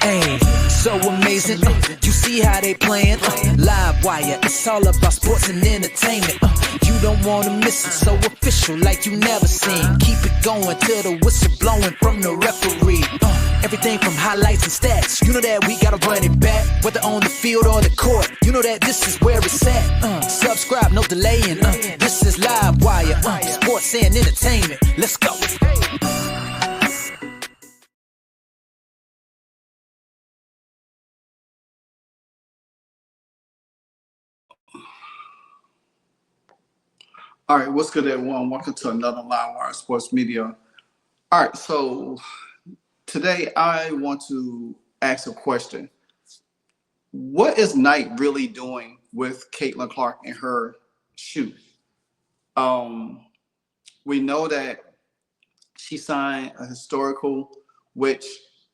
Hey, so amazing. You see how they playing? Livewire, it's all about sports and entertainment. You don't wanna miss it, so official like you never seen. Keep it going till the whistle blowing from the referee. Everything from highlights and stats, you know that we gotta run it back. Whether on the field or the court, you know that this is where it's at. Subscribe, no delaying. This is Livewire, sports and entertainment. Let's go. All right, what's good, everyone? Welcome to another Livewire Sports Media. All right, so today I want to ask a question. What is Nike really doing with Caitlin Clark and her shoe? We know that she signed a historical, which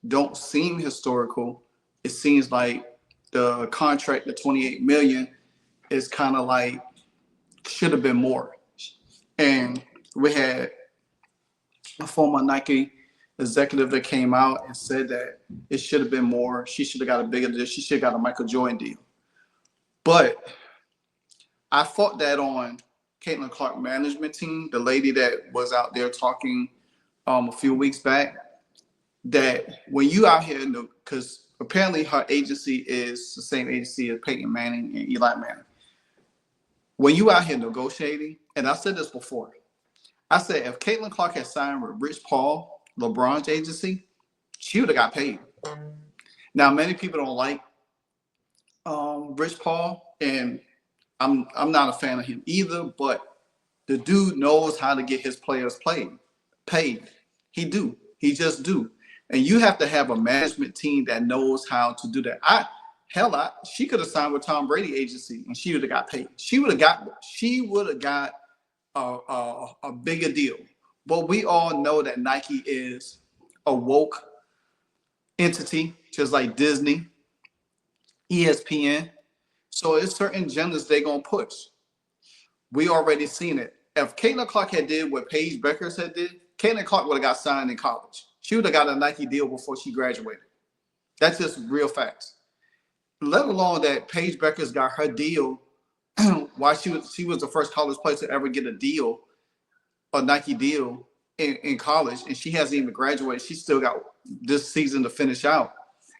don't seem historical. It seems like the contract, the $28 million, is kind of like should have been more. And we had a former Nike executive that came out and said that it should have been more. She should have got a bigger deal. She should have got a Michael Jordan deal. But I fought that on Caitlin Clark management team, the lady that was out there talking a few weeks back, that when you out here, because apparently her agency is the same agency as Peyton Manning and Eli Manning. When you out here negotiating, and I said this before, I said if Caitlin Clark had signed with Rich Paul, LeBron's agency, she would have got paid. Now, many people don't like Rich Paul, and I'm not a fan of him either, but the dude knows how to get his players paid. He just do. And you have to have a management team that knows how to do that. She could have signed with Tom Brady agency and she would have got paid. She would have got a bigger deal. But we all know that Nike is a woke entity, just like Disney, ESPN. So it's certain genders they're gonna push. We already seen it. If Caitlin Clark had did what Paige Bueckers had did, Caitlin Clark would have got signed in college. She would have got a Nike deal before she graduated. That's just real facts. Let alone that Paige Bueckers got her deal while she was the first college player to ever get a Nike deal in college, and she hasn't even graduated. She still got this season to finish out.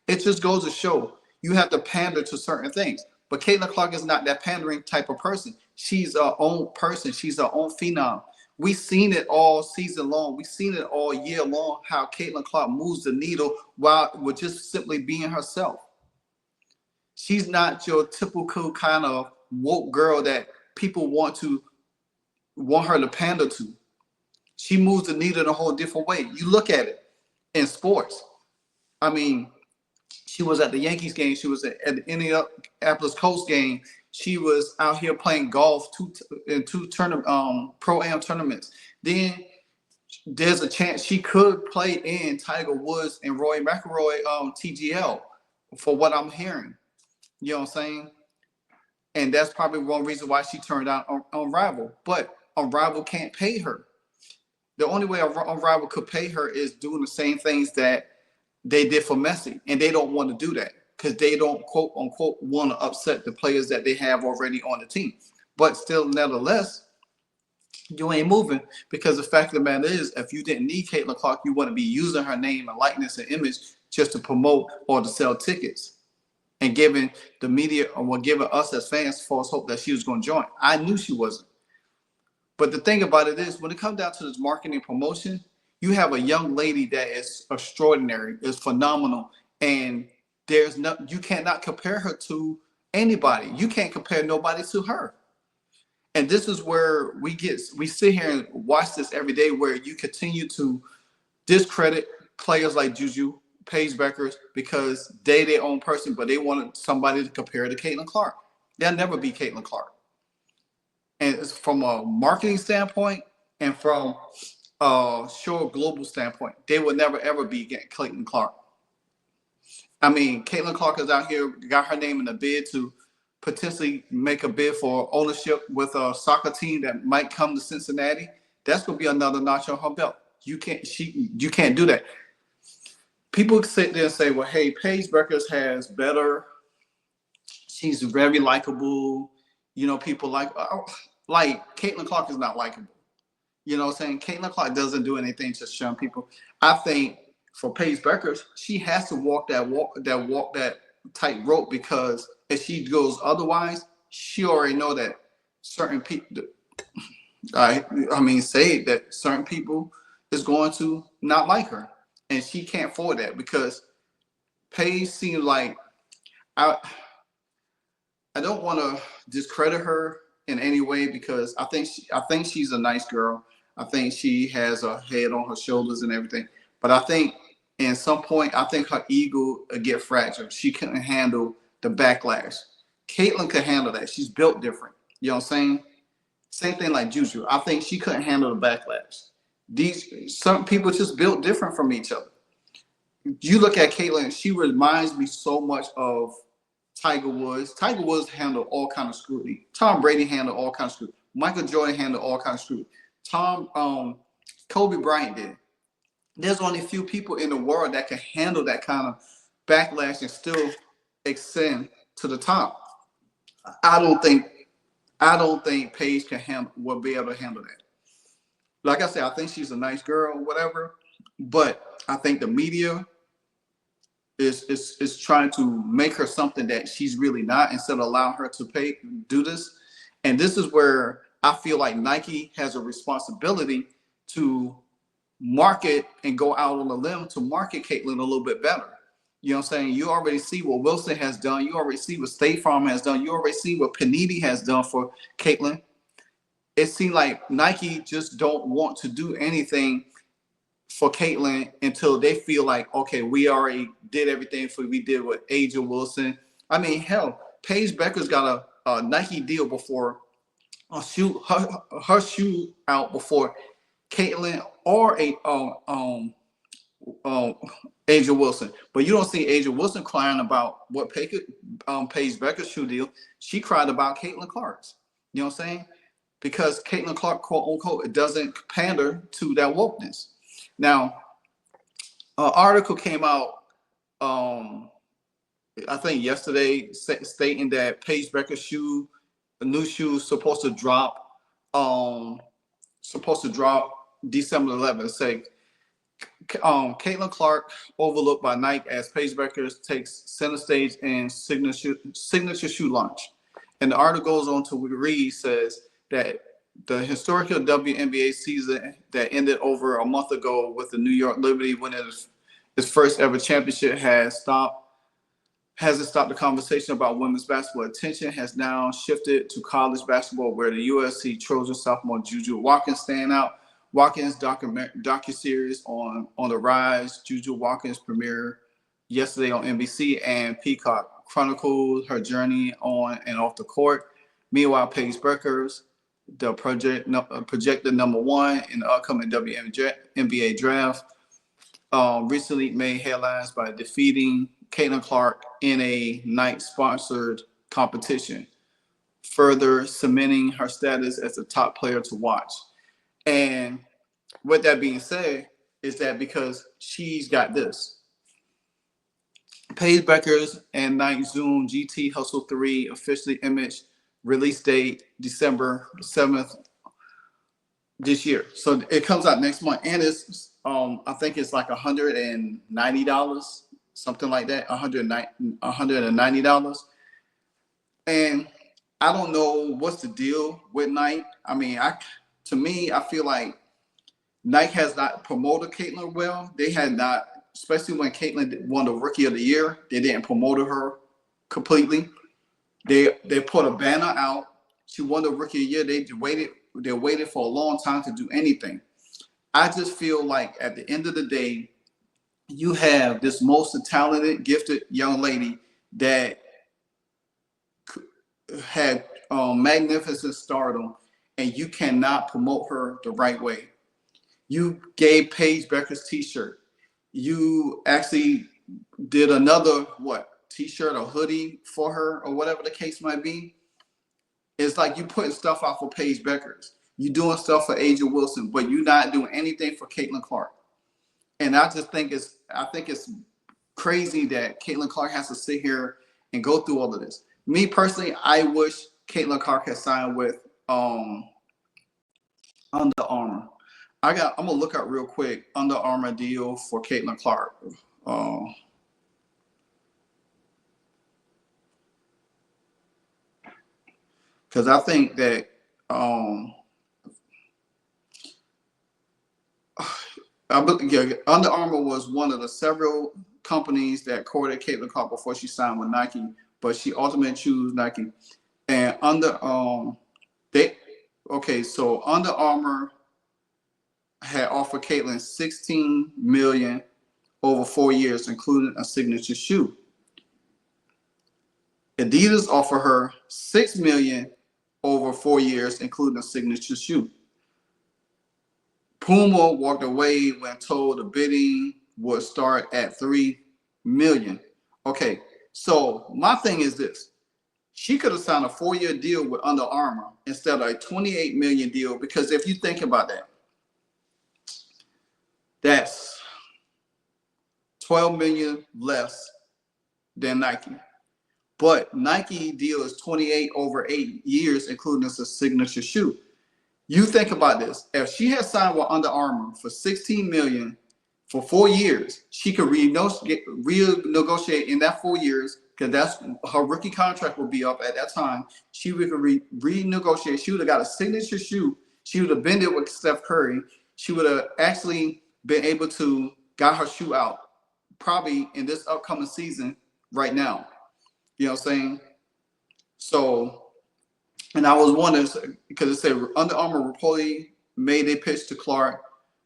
It just goes to show you have to pander to certain things. But Caitlin Clark is not that pandering type of person. She's her own person. She's her own phenom. We've seen it all season long. We've seen it all year long, how Caitlin Clark moves the needle with just simply being herself. She's not your typical kind of woke girl that people want her to pander to. She moves the needle in a whole different way. You look at it in sports. I mean, she was at the Yankees game. She was at the Indianapolis Colts game. She was out here playing golf in two pro-am tournaments. Then there's a chance she could play in Tiger Woods and Rory McIlroy TGL, for what I'm hearing. You know what I'm saying? And that's probably one reason why she turned down Unrivaled. But Unrivaled can't pay her. The only way Unrivaled could pay her is doing the same things that they did for Messi. And they don't want to do that because they don't, quote unquote, want to upset the players that they have already on the team. But still, nevertheless, you ain't moving, because the fact of the matter is, if you didn't need Caitlin Clark, you wouldn't be using her name and likeness and image just to promote or to sell tickets and giving the media or giving us as fans false hope that she was going to join. I knew she wasn't. But the thing about it is, when it comes down to this marketing promotion, you have a young lady that is extraordinary, is phenomenal, and you cannot compare her to anybody. You can't compare nobody to her. And this is where we sit here and watch this every day, where you continue to discredit players like Juju, Paige Bueckers, because they their own person, but they wanted somebody to compare to Caitlin Clark. They'll never be Caitlin Clark. And it's from a marketing standpoint and from a global standpoint, they will never ever be Caitlin Clark. I mean, Caitlin Clark is out here, got her name in the bid to potentially make a bid for ownership with a soccer team that might come to Cincinnati. That's going to be another notch on her belt. You can't do that. people sit there and say, well, hey, Paige Bueckers has better. She's very likable. You know, people like Caitlin Clark is not likable. You know what I'm saying? Caitlin Clark doesn't do anything to shun people. I think for Paige Bueckers, she has to walk that tight rope, because if she goes otherwise, she already know that certain people, say that certain people is going to not like her, and she can't afford that, because Paige seems like I I don't want to discredit her in any way, because I think she's a nice girl. I think she has a head on her shoulders and everything. But I think in some point, I think her ego will get fragile. She couldn't handle the backlash. Caitlin could handle that. She's built different. You know what I'm saying? Same thing like Juju. I think she couldn't handle the backlash. These some people just built different from each other. You look at Caitlin, she reminds me so much of Tiger Woods. Tiger Woods handled all kind of scrutiny. Tom Brady handled all kind of scrutiny. Michael Jordan handled all kind of scrutiny. Kobe Bryant did. There's only a few people in the world that can handle that kind of backlash and still ascend to the top. I don't think Paige will be able to handle that. Like I said, I think she's a nice girl, whatever. But I think the media is trying to make her something that she's really not, instead of allowing her to do this. And this is where I feel like Nike has a responsibility to market and go out on a limb to market Caitlin a little bit better. You know what I'm saying? You already see what Wilson has done. You already see what State Farm has done. You already see what Panini has done for Caitlin. It seems like Nike just don't want to do anything for Caitlin until they feel like, okay, we already did everything we did with Aja Wilson. I mean, hell, Paige Bueckers got a Nike deal before her shoe out before Caitlin or Aja Wilson. But you don't see Aja Wilson crying about what Paige Bueckers' shoe deal. She cried about Caitlin Clark's. You know what I'm saying? Because Caitlin Clark, quote unquote, it doesn't pander to that wokeness. Now, an article came out, I think yesterday, stating that Paige Bueckers' new shoe, supposed to drop December 11th. Say, Caitlin Clark overlooked by Nike as Paige Bueckers takes center stage in signature shoe launch. And the article goes on to read, says that the historical WNBA season that ended over a month ago with the New York Liberty winning its first ever championship hasn't stopped the conversation about women's basketball. Attention has now shifted to college basketball, where the USC Trojan sophomore Juju Watkins stand out. Watkins docuseries on the rise. Juju Watkins premiered yesterday on NBC, and Peacock chronicled her journey on and off the court. Meanwhile, Paige Bueckers, the projected number one in the upcoming WNBA draft, recently made headlines by defeating Caitlin Clark in a Nike-sponsored competition, further cementing her status as a top player to watch. And with that being said, is that because she's got this. Paige Bueckers and Nike Zoom GT Hustle 3 officially image release date December 7th this year. So it comes out next month, and it's I think it's like $190, something like that, $190. And I don't know what's the deal with Nike. I mean, to me, I feel like Nike has not promoted Caitlin well. They had not, especially when Caitlin won the Rookie of the Year, they didn't promote her completely. They put a banner out. She won the Rookie of the Year. They waited for a long time to do anything. I just feel like at the end of the day, you have this most talented, gifted young lady that had magnificent stardom, and you cannot promote her the right way. You gave Paige Bueckers' t-shirt. You actually did another t-shirt or hoodie for her, or whatever the case might be. It's like you putting stuff out for Paige Bueckers. You doing stuff for Aja Wilson, but you're not doing anything for Caitlin Clark. And I just think it's crazy that Caitlin Clark has to sit here and go through all of this. Me personally, I wish Caitlin Clark had signed with Under Armour. I'm gonna look up real quick Under Armour deal for Caitlin Clark. Because I think that Under Armour was one of the several companies that courted Caitlin Clark before she signed with Nike, but she ultimately chose Nike. And so Under Armour had offered Caitlin $16 million over 4 years, including a signature shoe. Adidas offered her $6 million over 4 years, including a signature shoe. Puma walked away when told the bidding would start at $3 million. Okay, so my thing is this. She could have signed a 4-year deal with Under Armour instead of a $28 million deal, because if you think about that, that's $12 million less than Nike. But Nike deal is 28 over 8 years, including a signature shoe. You think about this. If she had signed with Under Armour for $16 million for 4 years, she could renegotiate in that 4 years, because that's her rookie contract will be up at that time. She would renegotiate. She would have got a signature shoe. She would have been there with Steph Curry. She would have actually been able to got her shoe out probably in this upcoming season right now. You know what I'm saying? So, and I was wondering, because it said Under Armour reportedly made a pitch to Clark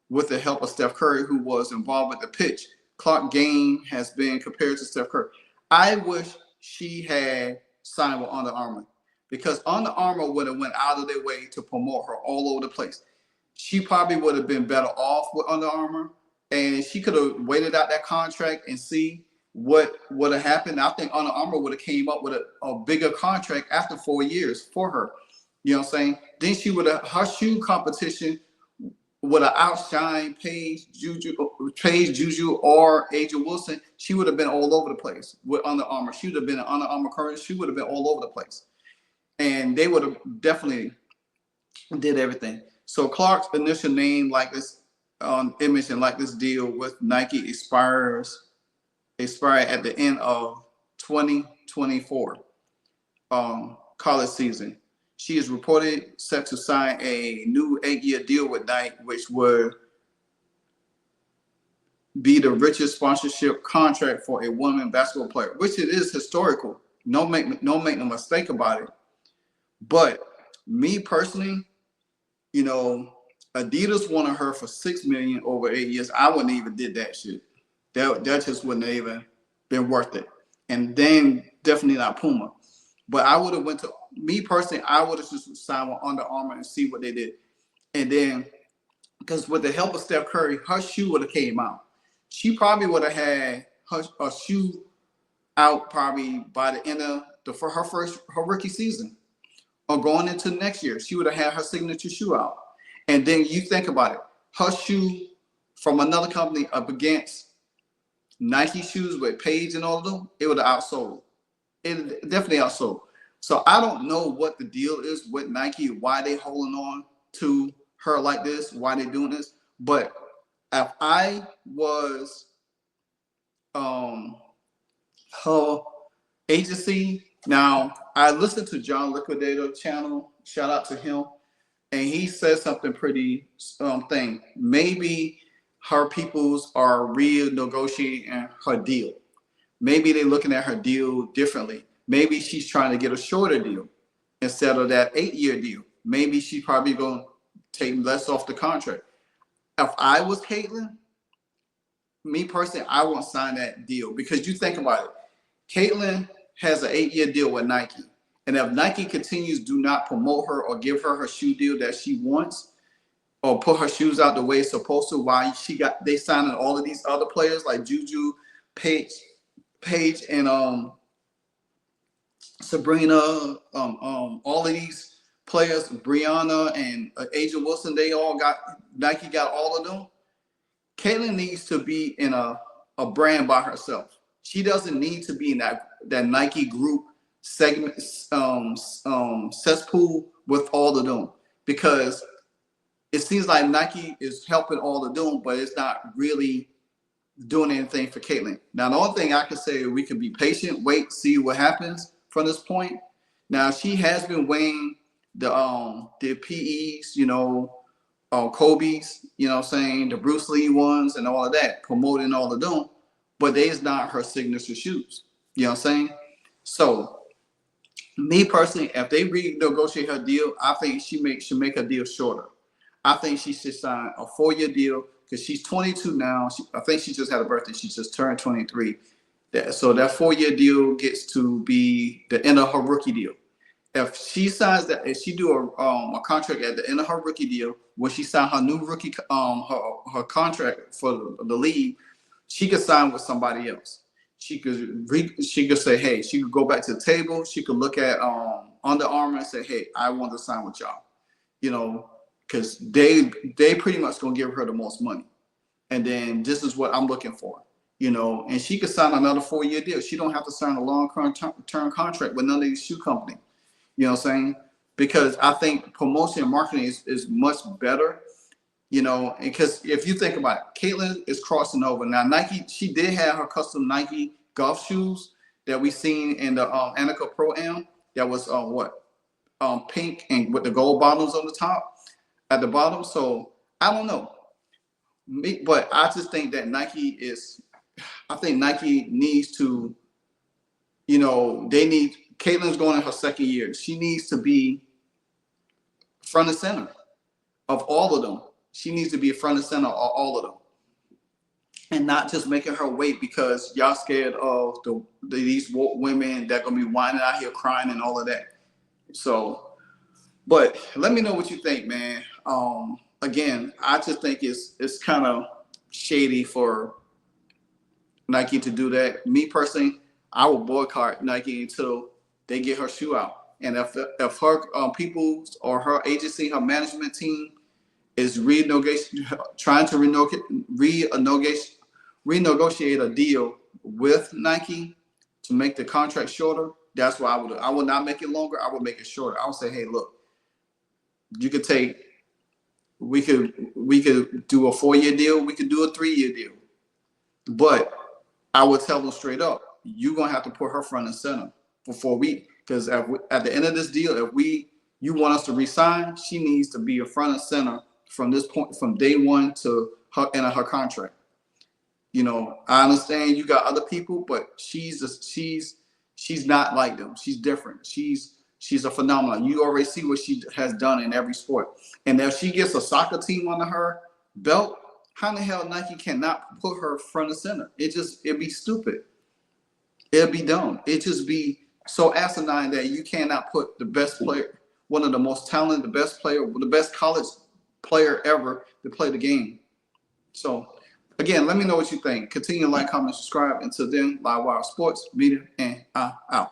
with the help of Steph Curry, who was involved with the pitch. Clark's game has been compared to Steph Curry. I wish she had signed with Under Armour, because Under Armour would have went out of their way to promote her all over the place. She probably would have been better off with Under Armour, and she could have waited out that contract and see what would have happened. I think Under Armour would have came up with a bigger contract after 4 years for her. You know what I'm saying? Then she would have, her shoe competition would have outshined Paige, Juju, or Aja Wilson. She would have been all over the place with Under Armour. She would have been an Under Armour current. She would have been all over the place. And they would have definitely did everything. So Clark's initial name, like this image and like this deal with Nike expired at the end of 2024 college season. She is reported set to sign a new 8-year deal with Nike, which would be the richest sponsorship contract for a woman basketball player, which it is historical. No make no mistake about it. But me personally, you know, Adidas wanted her for $6 million over 8 years. I wouldn't even did that shit. That just wouldn't have even been worth it. And then definitely not Puma. But I would have went to, me personally, I would have just signed with Under Armour and see what they did. And then, because with the help of Steph Curry, her shoe would have came out. She probably would have had her shoe out probably by the end of her rookie season, or going into next year. She would have had her signature shoe out. And then you think about it, her shoe from another company up against Nike shoes with Paige and all of them, it would have outsold. It definitely outsold. So I don't know what the deal is with Nike, why they holding on to her like this, why they doing this. But if I was her agency, now I listened to John Liquidator channel, shout out to him, and he said something pretty thing. Maybe her peoples are renegotiating her deal. Maybe they're looking at her deal differently. Maybe she's trying to get a shorter deal instead of that 8-year deal. Maybe she's probably going to take less off the contract. If I was Caitlin, me personally, I won't sign that deal, because you think about it. Caitlin has an 8-year deal with Nike. And if Nike continues do not promote her or give her shoe deal that she wants, or put her shoes out the way it's supposed to, while they signing all of these other players like Juju, Paige, and Sabrina, all of these players, Brianna and Aja Wilson, Nike got all of them. Caitlyn needs to be in a brand by herself. She doesn't need to be in that Nike group segment cesspool with all of them, because it seems like Nike is helping all of them, but it's not really doing anything for Caitlyn. Now, the only thing I can say, we can be patient, wait, see what happens from this point. Now, she has been weighing the PEs, you know, Kobe's, you know what I'm saying, the Bruce Lee ones and all of that, promoting all of them, but they is not her signature shoes. You know what I'm saying? So, me personally, if they renegotiate her deal, I think she should make a deal shorter. I think she should sign a 4-year deal, because she's 22 now. I think she just had a birthday. She just turned 23. So that 4-year deal gets to be the end of her rookie deal. If she signs that, if she do a contract at the end of her rookie deal, when she signs her new rookie her contract for the league, she could sign with somebody else. She could say, hey, she could go back to the table. She could look at Under Armour and say, hey, I want to sign with y'all. You know, because they pretty much gonna give her the most money, and then this is what I'm looking for. You know, and she could sign another 4-year deal. She don't have to sign a long-term contract with none of these shoe companies. You know what I'm saying? Because I think promotion and marketing is much better, you know, because if you think about it, Caitlyn is crossing over. Now, Nike, she did have her custom Nike golf shoes that we seen in the Annika Pro-Am. That was pink and with the gold bottoms on the top, at the bottom. So I don't know. But I just think that Nike needs to, you know, Caitlyn's going in her 2nd year. She needs to be front and center of all of them. She needs to be front and center of all of them. And not just making her wait because y'all scared of these women that going to be whining out here crying and all of that. So, but let me know what you think, man. Again, I just think it's kind of shady for Nike to do that. Me personally, I will boycott Nike until they get her shoe out. And if her people or her agency, her management team is trying to renegotiate a deal with Nike to make the contract shorter, that's what I would do. I would not make it longer. I would make it shorter. I would say, hey, look, we could do a 4-year deal. We could do a 3-year deal. But I would tell them straight up, you're going to have to put her front and center before because at the end of this deal, if you want us to resign, she needs to be a front and center from this point, from day one to her end of her contract. You know, I understand you got other people, but she's not like them. She's different. She's a phenomenon. You already see what she has done in every sport. And if she gets a soccer team under her belt, how in the hell Nike cannot put her front and center? It'd be stupid. It'd be dumb. It'd just be so asinine that you cannot put the best player, one of the most talented, the best player, the best college player ever to play the game. So, again, let me know what you think. Continue to like, comment, subscribe. Until then, Livewire Sports, Media, and out.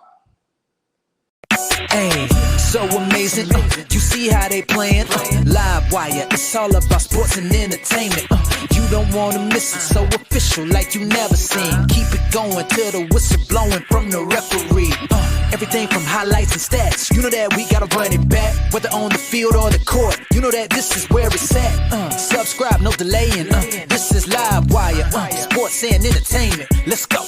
Hey, so amazing. You see how they playing? Livewire, it's all about sports and entertainment. You don't want to miss it, so official like you never seen. Keep it going till the whistle blowing from the referee. Everything from highlights and stats. You know that we gotta run it back, whether on the field or the court. You know that this is where it's at. Subscribe, no delaying. This is Livewire, sports and entertainment. Let's go.